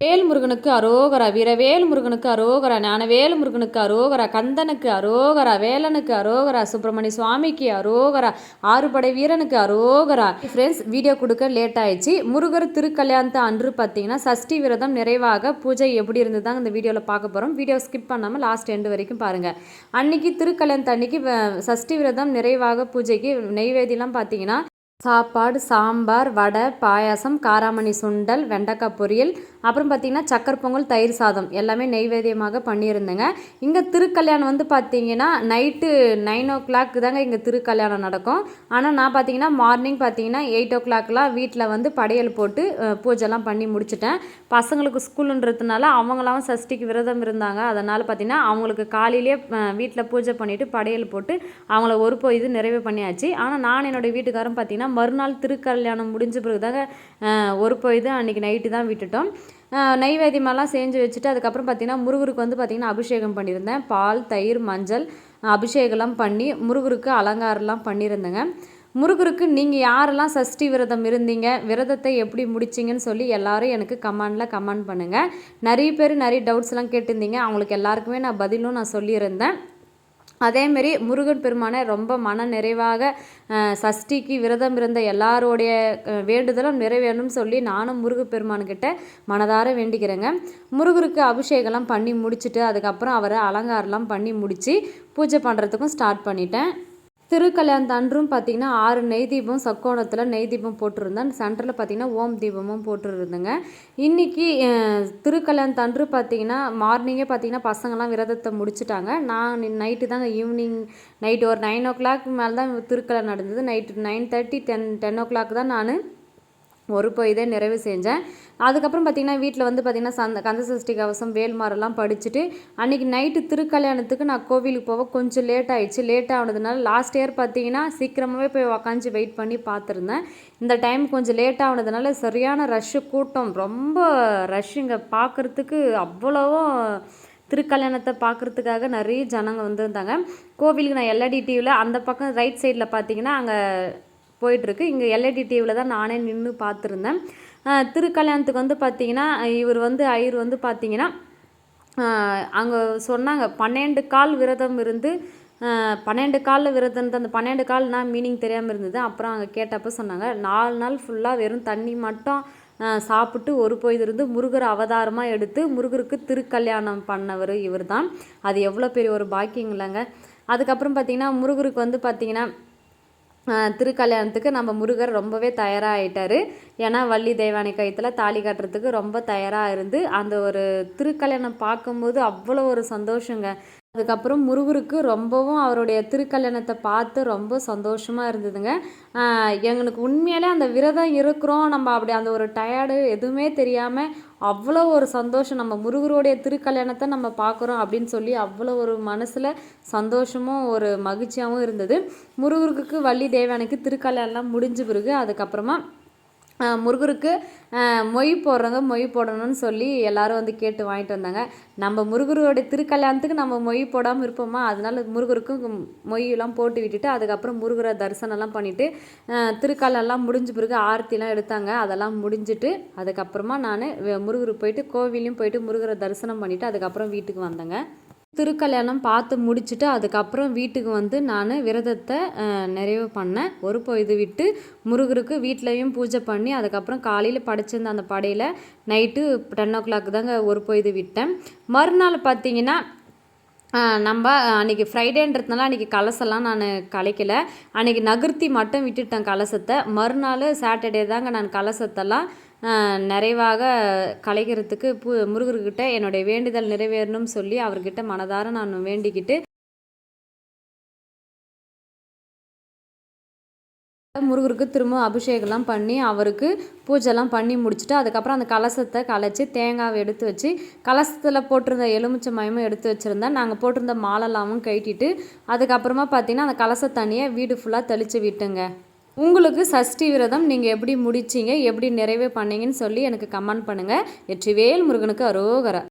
வேல் முருகனுக்கு அரோகரா, வீரவேல் முருகனுக்கு அரோகரா, ஞானவேல் முருகனுக்கு அரோகரா, கந்தனுக்கு அரோகரா, வேலனுக்கு அரோகரா, சுப்பிரமணிய சுவாமிக்கு அரோகரா, ஆறுபடை வீரனுக்கு அரோகரா. ஃப்ரெண்ட்ஸ், வீடியோ கொடுக்க லேட் ஆயிடுச்சு. முருகர் திருக்கல்யாணத்தை அன்று பார்த்தீங்கன்னா சஷ்டி விரதம் நிறைவாக பூஜை எப்படி இருந்ததுதாங்க இந்த வீடியோவில் பார்க்க போகிறோம். வீடியோ ஸ்கிப் பண்ணாமல் லாஸ்ட் எண்டு வரைக்கும் பாருங்கள். அன்னைக்கு திருக்கல்யாணத்து அன்னைக்கு சஷ்டி விரதம் நிறைவாக பூஜைக்கு நெய்வேதியெலாம் பார்த்தீங்கன்னா சாப்பாடு, சாம்பார், வடை, பாயாசம், காராமணி சுண்டல், வெண்டைக்காய் பொரியல், அப்புறம் பார்த்திங்கன்னா சக்கரை பொங்கல், தயிர் சாதம் எல்லாமே நெய்வேத்தியமாக பண்ணியிருந்தேங்க. இங்கே திருக்கல்யாணம் வந்து பார்த்திங்கன்னா நைட்டு 9 தாங்க இங்கே திருக்கல்யாணம் நடக்கும். ஆனால் நான் பார்த்திங்கன்னா மார்னிங் பார்த்திங்கன்னா 8 வீட்டில் வந்து படையல் போட்டு பூஜைலாம் பண்ணி முடிச்சிட்டேன். பசங்களுக்கு ஸ்கூலுன்றதுனால அவங்களாம் சஷ்டிக்கு விரதம் இருந்தாங்க. அதனால் பார்த்திங்கன்னா அவங்களுக்கு காலையிலே வீட்டில் பூஜை பண்ணிவிட்டு படையல் போட்டு அவங்கள ஒரு இது நிறைவு பண்ணியாச்சு. ஆனால் நான் என்னோடய வீட்டுக்காரரும் பார்த்திங்கன்னா மறுநாள் திருக்கல்யாணம் முடிஞ்ச பிறகுதாங்க ஒரு பொழுது அன்றைக்கி நைட்டு தான் விட்டுட்டோம். நைவேத்தியமெல்லாம் செஞ்சு வச்சுட்டு அதுக்கப்புறம் பார்த்திங்கன்னா முருகருக்கு வந்து பார்த்திங்கன்னா அபிஷேகம் பண்ணியிருந்தேன். பால், தயிர், மஞ்சள் அபிஷேகம்லாம் பண்ணி முருகருக்கு அலங்காரம்லாம் பண்ணியிருந்தேங்க. முருகருக்கு நீங்கள் யாரெல்லாம் சஷ்டி விரதம் இருந்தீங்க, விரதத்தை எப்படி முடிச்சிங்கன்னு சொல்லி எல்லோரும் எனக்கு கமெண்ட் பண்ணுங்கள். நிறைய பேர் நிறைய டவுட்ஸ்லாம் கேட்டிருந்தீங்க. அவங்களுக்கு எல்லாருக்குமே நான் பதிலும் நான் சொல்லியிருந்தேன். அதேமாரி முருகன் பெருமானை ரொம்ப மன நிறைவாக சஷ்டிக்கு விரதம் இருந்த எல்லாரோடைய வேண்டுதலும் நிறைவேறணும்னு சொல்லி நானும் முருகப்பெருமான்கிட்ட மனதார வேண்டிக்கிறேங்க. முருகருக்கு அபிஷேகம்லாம் பண்ணி முடிச்சுட்டு அதுக்கப்புறம் அவரை அலங்காரம்லாம் பண்ணி முடித்து பூஜை பண்ணுறதுக்கும் ஸ்டார்ட் பண்ணிட்டேன். திருக்கல்யாணத்து அன்றும் பார்த்திங்கன்னா 6 நெய் தீபம் சக்கோணத்தில் நெய் தீபம் போட்டிருந்தேன். சென்டரில் பார்த்திங்கன்னா ஓம் தீபமும் போட்டுருந்தேங்க. இன்றைக்கி திருக்கல்யாணத்து அன்று பார்த்திங்கன்னா மார்னிங்கே பார்த்திங்கன்னா பசங்கள்லாம் விரதத்தை முடிச்சுட்டாங்க. நான் நைட்டு தாங்க ஈவினிங் நைட்டு ஒரு 9 மேலே தான் திருக்கல்யாணம் நடந்தது. நைட்டு 9:30 10 தான் நான் ஒரு இதை நிறைவு செஞ்சேன். அதுக்கப்புறம் பார்த்திங்கன்னா வீட்டில் வந்து பார்த்திங்கன்னா கந்த சஷ்டி கவசம் வேல்மாரெல்லாம் படிச்சுட்டு அன்றைக்கி நைட்டு திருக்கல்யாணத்துக்கு நான் கோவிலுக்கு போக கொஞ்சம் லேட் ஆகிடுச்சு. லேட் ஆனதுனால லாஸ்ட் இயர் பார்த்திங்கன்னா சீக்கிரமாகவே போய் உக்காந்து வெயிட் பண்ணி பார்த்துருந்தேன். இந்த டைம் கொஞ்சம் லேட் ஆனதுனால சரியான ரஷ்ஷு, கூட்டம் ரொம்ப ரஷ்ஷுங்க. பார்க்குறதுக்கு அவ்வளோவும் திருக்கல்யாணத்தை பார்க்குறதுக்காக நிறைய ஜனங்க வந்திருந்தாங்க. கோவிலுக்கு நான் எல்ஐடி டிவியில் அந்த பக்கம் ரைட் சைடில் பார்த்திங்கன்னா அங்கே போயிட்டுருக்கு. இங்கே எல்ஐடி டிவியில் தான் நானே நின்று பார்த்துருந்தேன். திருக்கல்யாணத்துக்கு வந்து பார்த்திங்கன்னா இவர் வந்து ஐயர் வந்து பார்த்திங்கன்னா அங்கே சொன்னாங்க 12 கால் விரதம் இருந்து 12 காலில் விரதம் இருந்து அந்த 12 கால்னா மீனிங் தெரியாமல் இருந்தது. அப்புறம் அங்கே கேட்டப்போ சொன்னாங்க 4 நாள் ஃபுல்லாக வெறும் தண்ணி மட்டும் சாப்பிட்டு ஒரு பொழுது இருந்து முருகர் அவதாரமாக எடுத்து முருகருக்கு திருக்கல்யாணம் பண்ணவர் இவர் தான். அது எவ்வளோ பெரிய ஒரு பாக்கியம் இல்லைங்க. அதுக்கப்புறம் பார்த்திங்கன்னா முருகருக்கு வந்து பார்த்திங்கன்னா திருக்கல்யாணத்துக்கு நம்ம முருகர் ரொம்பவே தயாராக ஆகிட்டார். ஏன்னா வள்ளி தெய்வானை கயிற்றுல தாலி கட்டுறதுக்கு ரொம்ப தயாராக இருந்து அந்த ஒரு திருக்கல்யாணம் பார்க்கும்போது அவ்வளோ ஒரு சந்தோஷங்க. அதுக்கப்புறம் முருகருக்கு ரொம்பவும் அவருடைய திருக்கல்யாணத்தை பார்த்து ரொம்ப சந்தோஷமாக இருந்ததுங்க. எங்களுக்கு உண்மையிலே அந்த விரதம் இருக்கிறோம் நம்ம அப்படி அந்த ஒரு டயர்டு எதுவுமே தெரியாமல் அவ்வளோ ஒரு சந்தோஷம். நம்ம முருகருடைய திருக்கல்யாணத்தை நம்ம பார்க்குறோம் அப்படின்னு சொல்லி அவ்வளோ ஒரு மனசில் சந்தோஷமும் ஒரு மகிழ்ச்சியாகவும் இருந்தது. முருகருக்கு வள்ளி தேவானைக்கு திருக்கல்யாணம்லாம் முடிஞ்ச பிறகு அதுக்கப்புறமா முருகருக்கு மொய் போடுறவங்க மொய் போடணும்னு சொல்லி எல்லோரும் வந்து கேட்டு வாங்கிட்டு வந்தாங்க. நம்ம முருகருடைய திருக்கல்யாணத்துக்கு நம்ம மொய் போடாமல் இருப்போமா, அதனால முருகருக்கும் மொய்யெல்லாம் போட்டு விட்டுட்டு அதுக்கப்புறம் முருகரை தரிசனம்லாம் பண்ணிவிட்டு திருக்கல்யாணம்லாம் முடிஞ்ச பிறகு ஆரத்திலாம் எடுத்தாங்க. அதெல்லாம் முடிஞ்சுட்டு அதுக்கப்புறமா நான் முருகருக்கு போயிட்டு கோவிலையும் போயிட்டு முருகரை தரிசனம் பண்ணிவிட்டு அதுக்கப்புறம் வீட்டுக்கு வந்தேங்க. திருக்கல்யாணம் பார்த்து முடிச்சுட்டு அதுக்கப்புறம் வீட்டுக்கு வந்து நான் விரதத்தை நிறைவு பண்ணேன். ஒரு பொழுது விட்டு முருகருக்கு வீட்லேயும் பூஜை பண்ணி அதுக்கப்புறம் காலையில் படைச்சிருந்த அந்த படையில் நைட்டு 10 தாங்க ஒரு பொழுது விட்டேன். மறுநாள் பார்த்திங்கன்னா நம்ம அன்றைக்கி ஃப்ரைடேன்றதுனால அன்றைக்கி கலசெல்லாம் நான் கலைக்கலை. அன்றைக்கி நகர்த்தி மட்டும் விட்டுட்டேன் கலசத்தை. மறுநாள் சாட்டர்டே தாங்க நான் கலசத்தெல்லாம் நிறைவாக கலைக்கிறதுக்கு முருகர்கிட்ட என்னுடைய வேண்டுதல் நிறைவேறணும்னு சொல்லி அவர்கிட்ட மனதார நான் வேண்டிக்கிட்டு முருகருக்கு திரும்ப அபிஷேகம்லாம் பண்ணி அவருக்கு பூஜைலாம் பண்ணி முடிச்சுட்டு அதுக்கப்புறம் அந்த கலசத்தை கலைச்சி தேங்காவை எடுத்து வச்சு கலசத்தில் போட்டிருந்த எலுமிச்சை மயமும் எடுத்து வச்சுருந்தேன். நாங்கள் போட்டிருந்த மாலெல்லாமும் கட்டிட்டு அதுக்கப்புறமா பார்த்திங்கன்னா அந்த கலச தண்ணியை வீடு ஃபுல்லாக தெளித்து விட்டுங்க. உங்களுக்கு சஷ்டி விரதம் நீங்கள் எப்படி முடிச்சிங்க, எப்படி நிறைவே பண்ணீங்கன்னு சொல்லி எனக்கு கமெண்ட் பண்ணுங்கள். வெற்றிவேல் முருகனுக்கு அரோகரா.